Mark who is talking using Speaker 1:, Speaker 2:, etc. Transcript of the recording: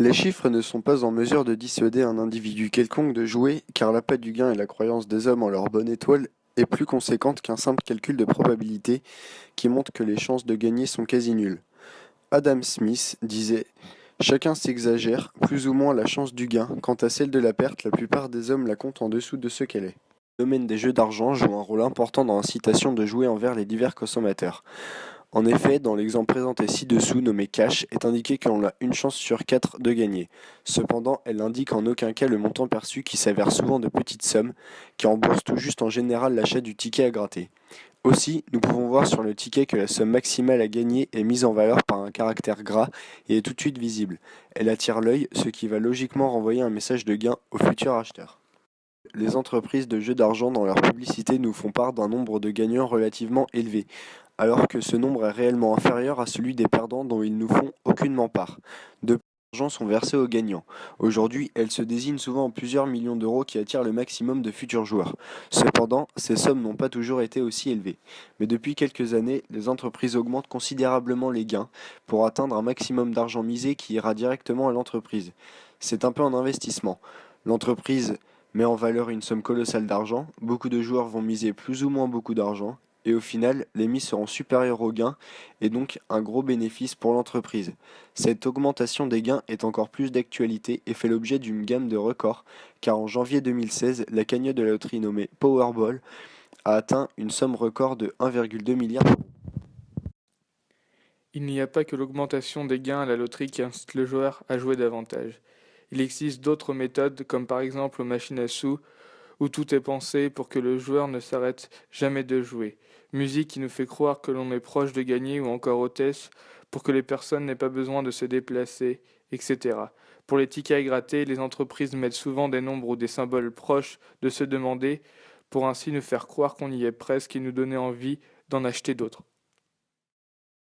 Speaker 1: Les chiffres ne sont pas en mesure de dissuader un individu quelconque de jouer, car l'appât du gain et la croyance des hommes en leur bonne étoile est plus conséquente qu'un simple calcul de probabilité qui montre que les chances de gagner sont quasi nulles. Adam Smith disait: chacun s'exagère plus ou moins la chance du gain, quant à celle de la perte, la plupart des hommes la comptent en dessous de ce qu'elle est. Le domaine des jeux d'argent joue un rôle important dans l'incitation de jouer envers les divers consommateurs. En effet, dans l'exemple présenté ci-dessous nommé cash, est indiqué que l'on a une chance sur 4 de gagner. Cependant, elle n'indique en aucun cas le montant perçu qui s'avère souvent de petites sommes, qui remboursent tout juste en général l'achat du ticket à gratter. Aussi, nous pouvons voir sur le ticket que la somme maximale à gagner est mise en valeur par un caractère gras et est tout de suite visible. Elle attire l'œil, ce qui va logiquement renvoyer un message de gain au futur acheteur. Les entreprises de jeux d'argent dans leur publicité nous font part d'un nombre de gagnants relativement élevé, alors que ce nombre est réellement inférieur à celui des perdants dont ils nous font aucunement part. De plus, d'argent sont versés aux gagnants. Aujourd'hui, elles se désignent souvent en plusieurs millions d'euros qui attirent le maximum de futurs joueurs. Cependant, ces sommes n'ont pas toujours été aussi élevées. Mais depuis quelques années, les entreprises augmentent considérablement les gains pour atteindre un maximum d'argent misé qui ira directement à l'entreprise. C'est un peu un investissement. L'entreprise met en valeur une somme colossale d'argent, beaucoup de joueurs vont miser plus ou moins beaucoup d'argent, et au final, les mises seront supérieures aux gains et donc un gros bénéfice pour l'entreprise. Cette augmentation des gains est encore plus d'actualité et fait l'objet d'une gamme de records, car en janvier 2016, la cagnotte de la loterie nommée Powerball a atteint une somme record de 1,2 milliard d'euros.
Speaker 2: Il n'y a pas que l'augmentation des gains à la loterie qui incite le joueur à jouer davantage. Il existe d'autres méthodes, comme par exemple aux machines à sous, où tout est pensé pour que le joueur ne s'arrête jamais de jouer. Musique qui nous fait croire que l'on est proche de gagner, ou encore hôtesse, pour que les personnes n'aient pas besoin de se déplacer, etc. Pour les tickets à gratter, les entreprises mettent souvent des nombres ou des symboles proches de se demander, pour ainsi nous faire croire qu'on y est presque et nous donner envie d'en acheter d'autres.